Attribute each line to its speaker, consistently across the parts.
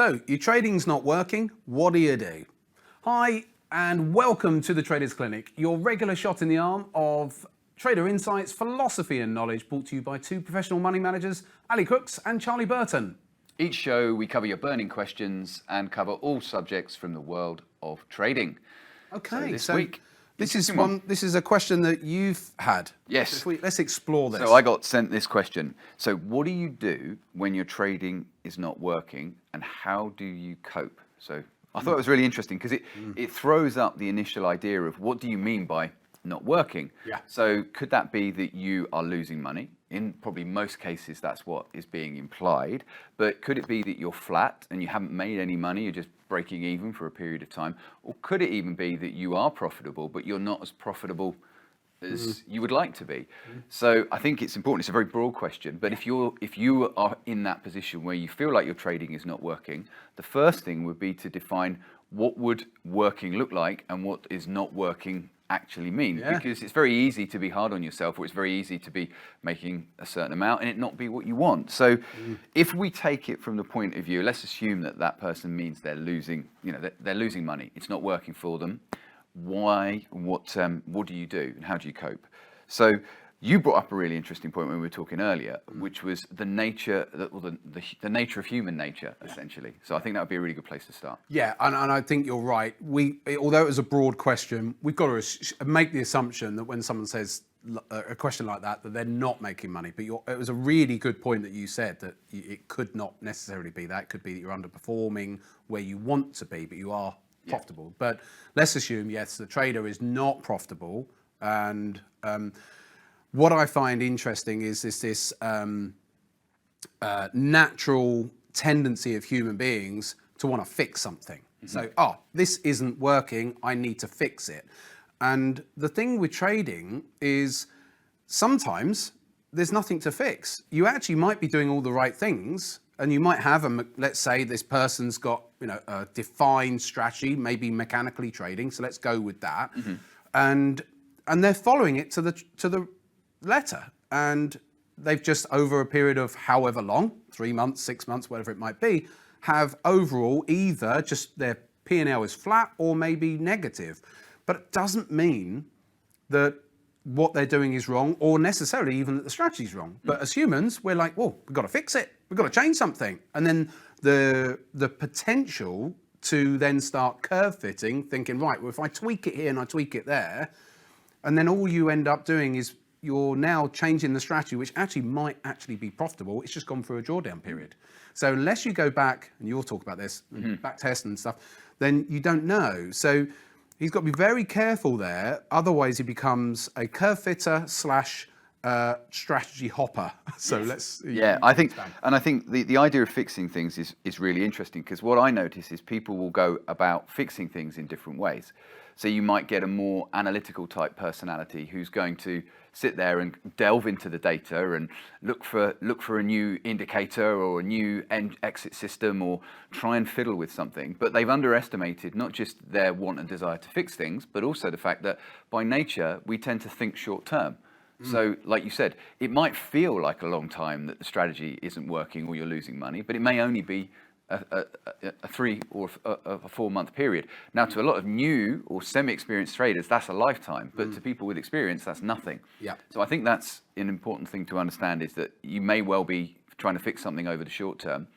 Speaker 1: So, your trading's not working, what do you do? Hi, and welcome to the Traders Clinic, your regular shot in the arm of trader insights, philosophy and knowledge, brought to you by two professional money managers, Crooks and Charlie Burton.
Speaker 2: Each show, we cover your burning questions and cover all subjects from the world of trading.
Speaker 1: Okay,
Speaker 2: so
Speaker 1: this is a question that you've had.
Speaker 2: Yes.
Speaker 1: Let's explore this.
Speaker 2: So I got sent this question. So what do you do when your trading is not working, and how do you cope? So I thought it was really interesting because it throws up the initial idea of what do you mean by not working?
Speaker 1: Yeah.
Speaker 2: So could that be that you are losing money? In probably most cases, that's what is being implied. But could it be that you're flat and you haven't made any money, you're just breaking even for a period of time? Or could it even be that you are profitable, but you're not as profitable as you would like to be? So I think it's important. It's a very broad question. But if you are in that position where you feel like your trading is not working, the first thing would be to define what would working look like and what is not working actually mean. Because it's very easy to be hard on yourself, or it's very easy to be making a certain amount and it not be what you want. So if we take it from the point of view, let's assume that that person means they're losing, they're losing money. It's not working for them. Why? What do you do and how do you cope? So you brought up a really interesting point when we were talking earlier, which was the nature, the nature of human nature, essentially. So I think that would be a really good place to start.
Speaker 1: Yeah, and I think you're right. Although it was a broad question, we've got to make the assumption that when someone says a question like that they're not making money. But it was a really good point that you said, that it could not necessarily be that. It could be that you're underperforming where you want to be, but you are profitable. But let's assume, yes, the trader is not profitable. And what I find interesting is this natural tendency of human beings to want to fix something. So, this isn't working, I need to fix it. And the thing with trading is sometimes there's nothing to fix. You actually might be doing all the right things, and you might have let's say this person's got a defined strategy, maybe mechanically trading. So let's go with that, and they're following it to the letter, and they've just, over a period of however long, 3 months, 6 months, whatever it might be, have overall either just their P&L is flat or maybe negative. But it doesn't mean that what they're doing is wrong, or necessarily even that the strategy's wrong. But as humans, we're like, well, we've got to fix it. We've got to change something. And then the potential to then start curve fitting, thinking, right, well, if I tweak it here and I tweak it there, and then all you end up doing is you're now changing the strategy, which actually might actually be profitable. It's just gone through a drawdown period. So unless you go back, and you'll talk about this, back test and stuff, then you don't know. So he's got to be very careful there. Otherwise, he becomes a curve fitter / strategy hopper. So let's...
Speaker 2: I think the idea of fixing things is really interesting, because what I notice is people will go about fixing things in different ways. So you might get a more analytical type personality who's going to sit there and delve into the data and look for a new indicator or a new exit system, or try and fiddle with something. But they've underestimated not just their want and desire to fix things, but also the fact that by nature we tend to think short term. So like you said, it might feel like a long time that the strategy isn't working or you're losing money, but it may only be a 3 or a 4 month period. Now, to a lot of new or semi-experienced traders, that's a lifetime, but to people with experience, that's nothing.
Speaker 1: Yeah.
Speaker 2: So I think that's an important thing to understand, is that you may well be trying to fix something over the short term,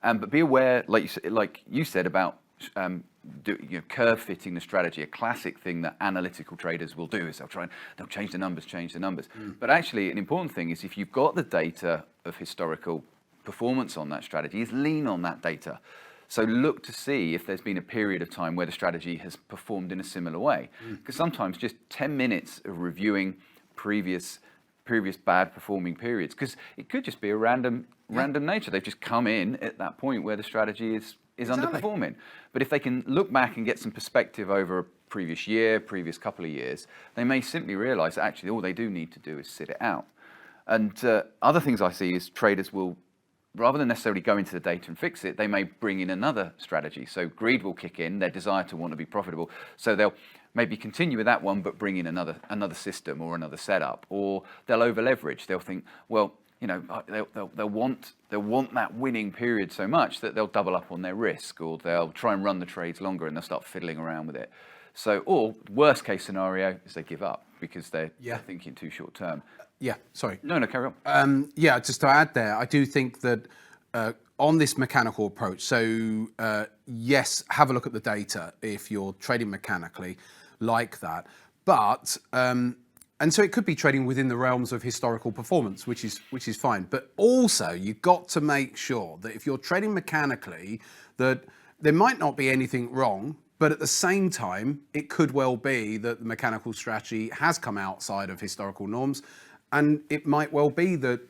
Speaker 2: but be aware, like you said about curve fitting the strategy. A classic thing that analytical traders will do is they'll change the numbers. But actually, an important thing is, if you've got the data of historical performance on that strategy, is lean on that data. So look to see if there's been a period of time where the strategy has performed in a similar way. Because sometimes just 10 minutes of reviewing previous bad performing periods, because it could just be a random nature. They've just come in at that point where the strategy is underperforming. But if they can look back and get some perspective over a previous year, previous couple of years, they may simply realize that actually all they do need to do is sit it out. And other things I see is traders will, rather than necessarily go into the data and fix it, they may bring in another strategy. So greed will kick in, their desire to want to be profitable. So they'll maybe continue with that one, but bring in another system or another setup, or they'll over leverage. They'll think, well, they'll want that winning period so much that they'll double up on their risk, or they'll try and run the trades longer and they'll start fiddling around with it. So, or worst case scenario is they give up because they're thinking too short term.
Speaker 1: Yeah, sorry.
Speaker 2: No, carry on.
Speaker 1: Just to add there, I do think that on this mechanical approach, so yes, have a look at the data if you're trading mechanically like that. But, and so it could be trading within the realms of historical performance, which is fine. But also, you've got to make sure that if you're trading mechanically, that there might not be anything wrong, but at the same time, it could well be that the mechanical strategy has come outside of historical norms, and it might well be that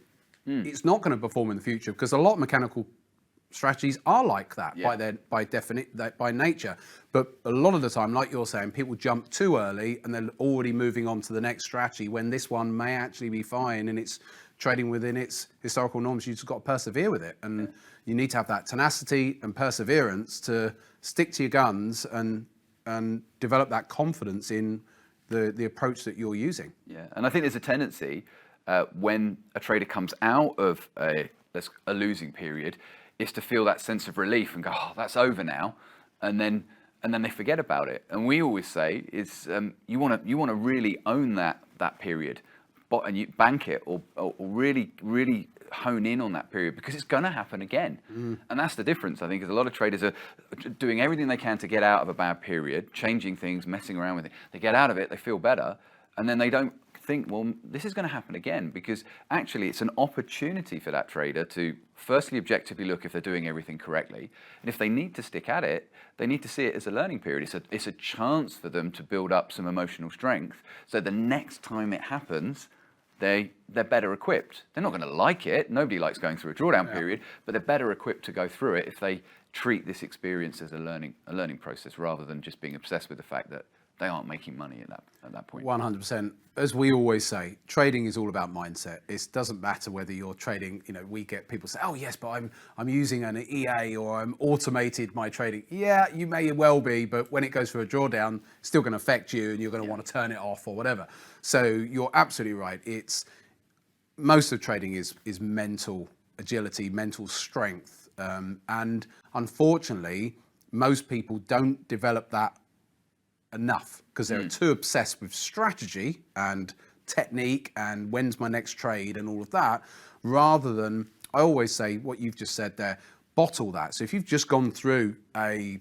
Speaker 1: it's not going to perform in the future, because a lot of mechanical strategies are like that by nature. But a lot of the time, like you're saying, people jump too early and they're already moving on to the next strategy when this one may actually be fine and it's trading within its historical norms. You've just got to persevere with it, and you need to have that tenacity and perseverance to stick to your guns and develop that confidence in the approach that you're using.
Speaker 2: Yeah, and I think there's a tendency when a trader comes out of a losing period, is to feel that sense of relief and go, oh, that's over now, and then they forget about it. And we always say is you want to really own that period, and you bank it or really hone in on that period, because it's going to happen again. And that's the difference, I think, is a lot of traders are doing everything they can to get out of a bad period, changing things, messing around with it. They get out of it, they feel better, and then they don't think, well, this is going to happen again, because actually it's an opportunity for that trader to firstly objectively look if they're doing everything correctly, and if they need to stick at it, they need to see it as a learning period. It's a chance for them to build up some emotional strength, so the next time it happens, they're better equipped. They're not going to like it. Nobody likes going through a drawdown period, but they're better equipped to go through it if they treat this experience as a learning process, rather than just being obsessed with the fact that they aren't making money at that point.
Speaker 1: 100%. As we always say, trading is all about mindset. It doesn't matter whether you're trading, we get people say, oh yes, but I'm using an EA or I'm automated my trading. Yeah, you may well be, but when it goes through a drawdown, it's still going to affect you and you're going to want to turn it off or whatever. So you're absolutely right. Most of trading is mental agility, mental strength. And unfortunately, most people don't develop that enough, because they're too obsessed with strategy and technique and when's my next trade and all of that, rather than, I always say what you've just said there, bottle that. So if you've just gone through a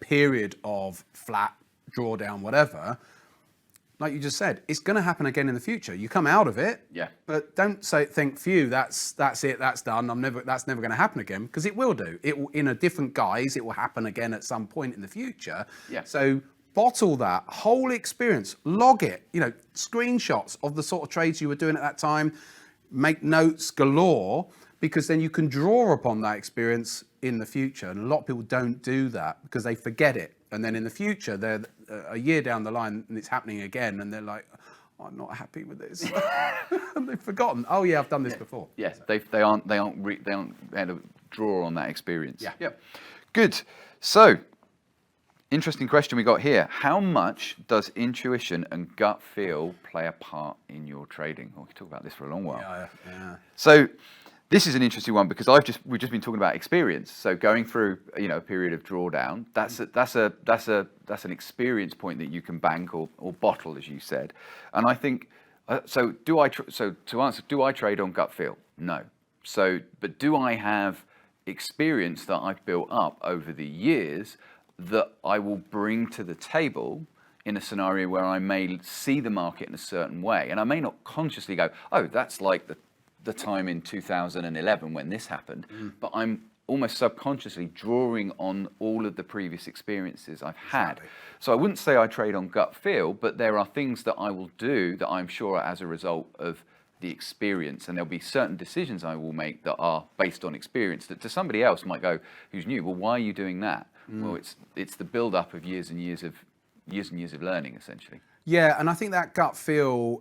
Speaker 1: period of flat drawdown, whatever, like you just said, it's going to happen again in the future. You come out of it, but don't think, phew, that's it, that's done. That's never going to happen again, because it will do. It will, in a different guise, it will happen again at some point in the future. So bottle that whole experience, log it, screenshots of the sort of trades you were doing at that time, make notes galore, because then you can draw upon that experience in the future. And a lot of people don't do that because they forget it. And then in the future, they're a year down the line and it's happening again, and they're like, oh, I'm not happy with this. And they've forgotten, oh yeah, I've done this before.
Speaker 2: Yes, they aren't able to draw on that experience.
Speaker 1: Yeah.
Speaker 2: Good. So, interesting question we got here. How much does intuition and gut feel play a part in your trading? We could talk about this for a long while.
Speaker 1: Yeah.
Speaker 2: So this is an interesting one, because we've just been talking about experience. So going through a period of drawdown, that's an experience point that you can bank or bottle, as you said. And I think so to answer, do I trade on gut feel? No. But do I have experience that I've built up over the years that I will bring to the table in a scenario where I may see the market in a certain way, and I may not consciously go, oh, that's like the time in 2011 when this happened, but I'm almost subconsciously drawing on all of the previous experiences I've had. Exactly. So I wouldn't say I trade on gut feel, but there are things that I will do that I'm sure are as a result of the experience, and there'll be certain decisions I will make that are based on experience that to somebody else might go, who's new, well, why are you doing that? Well, it's the build up of years and years of learning, essentially.
Speaker 1: Yeah, and I think that gut feel,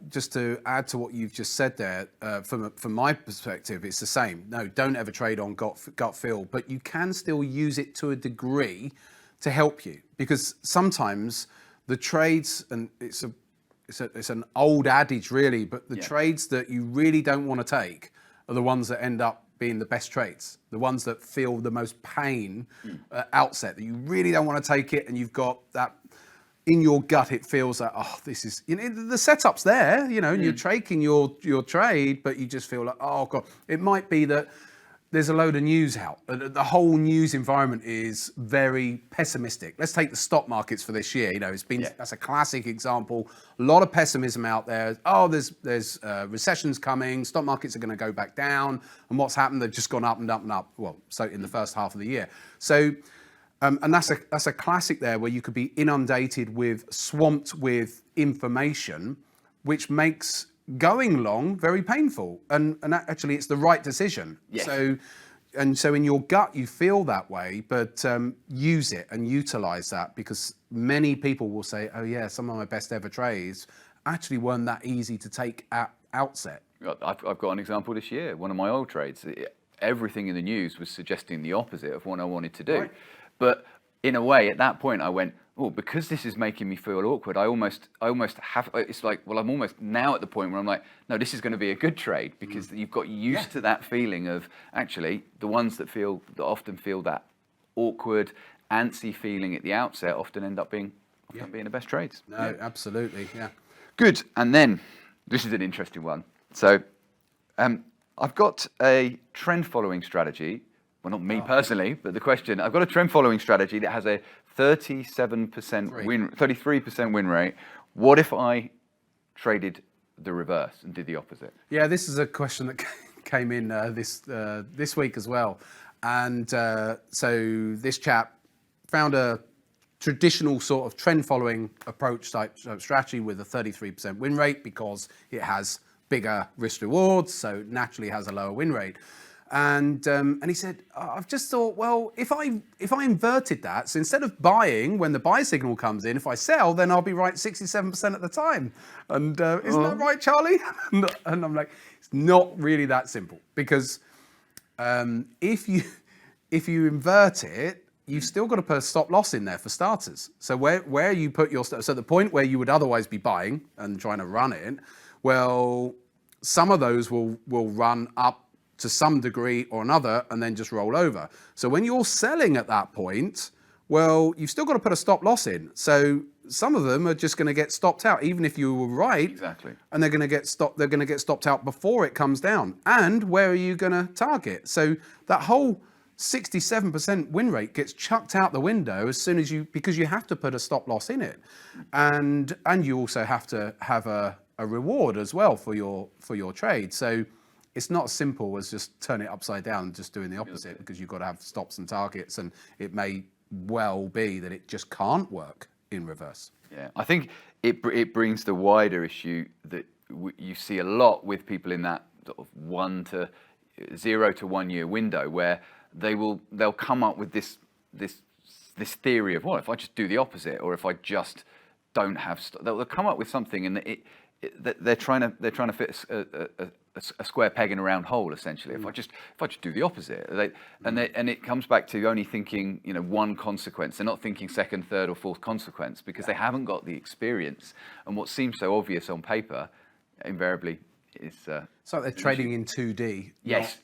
Speaker 1: just to add to what you've just said there, from my perspective, it's the same. No, don't ever trade on gut feel, but you can still use it to a degree to help you, because sometimes the trades, and it's it's an old adage really, but the trades that you really don't want to take are the ones that end up being the best trades, the ones that feel the most pain at outset, that you really don't want to take it, and you've got that in your gut, it feels like, oh, this is, the setup's there, and you're taking your trade, but you just feel like, oh God, it might be that there's a load of news out. The whole news environment is very pessimistic. Let's take the stock markets for this year. That's a classic example. A lot of pessimism out there. Oh, there's recessions coming. Stock markets are going to go back down. And what's happened? They've just gone up and up and up. Well, so in the first half of the year. So, and that's a classic there, where you could be inundated with, swamped with information, which makes going long very painful, and actually it's the right decision.
Speaker 2: Yes.
Speaker 1: So in your gut you feel that way, but use it and utilize that, because many people will say, oh yeah, some of my best ever trades actually weren't that easy to take at outset.
Speaker 2: I've got an example this year. One of my old trades, everything in the news was suggesting the opposite of what I wanted to do.
Speaker 1: Right.
Speaker 2: But in a way, at that point I went, oh, because this is making me feel awkward, I almost have, it's like, well, I'm almost now at the point where I'm like, no, this is going to be a good trade, because you've got used to that feeling of, actually, the ones that often feel that awkward, antsy feeling at the outset often end up being the best trades.
Speaker 1: No, absolutely, yeah.
Speaker 2: Good. And then, this is an interesting one. So, I've got a trend following strategy. Well, not me personally, but the question, I've got a trend following strategy that has a 33% win rate. What if I traded the reverse and did the opposite?
Speaker 1: Yeah, this is a question that came in this week as well. And so this chap found a traditional sort of trend following approach type strategy with a 33% win rate, because it has bigger risk rewards, so naturally has a lower win rate. And he said, I've just thought, well, if I inverted that, so instead of buying when the buy signal comes in, if I sell, then I'll be right 67% of the time. And isn't that right, Charlie? And I'm like, it's not really that simple, because if you invert it, you've still got to put a stop loss in there for starters. So where you put your so the point where you would otherwise be buying and trying to run it, well, some of those will run up to some degree or another and then just roll over. So when you're selling at that point, well, you've still got to put a stop loss in. So some of them are just going to get stopped out, even if you were right.
Speaker 2: Exactly.
Speaker 1: And they're going to get stopped. They're going to get stopped out before it comes down. And where are you going to target? So that whole 67% win rate gets chucked out the window as soon as because you have to put a stop loss in it, and you also have to have a reward as well for your trade. So it's not as simple as just turn it upside down and just doing the opposite, because you've got to have stops and targets, and it may well be that it just can't work in reverse.
Speaker 2: Yeah, I think it brings the wider issue that you see a lot with people in that sort of 0 to 1 year window, where they'll come up with this theory of, well, if I just do the opposite, or if I just don't have, they'll come up with something, and they're trying to fit a square peg in a round hole, essentially. If I just do the opposite, and it comes back to only thinking one consequence. They're not thinking second, third, or fourth consequence, because they haven't got the experience. And what seems so obvious on paper, invariably, is
Speaker 1: it's like they're trading in 2D.
Speaker 2: Yes.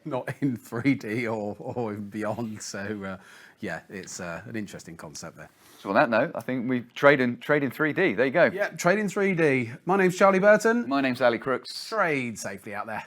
Speaker 1: Not in 3D or beyond. So it's an interesting concept there.
Speaker 2: So on that note, I think we trade in 3D. There you go.
Speaker 1: Yeah, trade in 3D. My name's Charlie Burton.
Speaker 2: My name's Ali Crooks.
Speaker 1: Trade safely out there.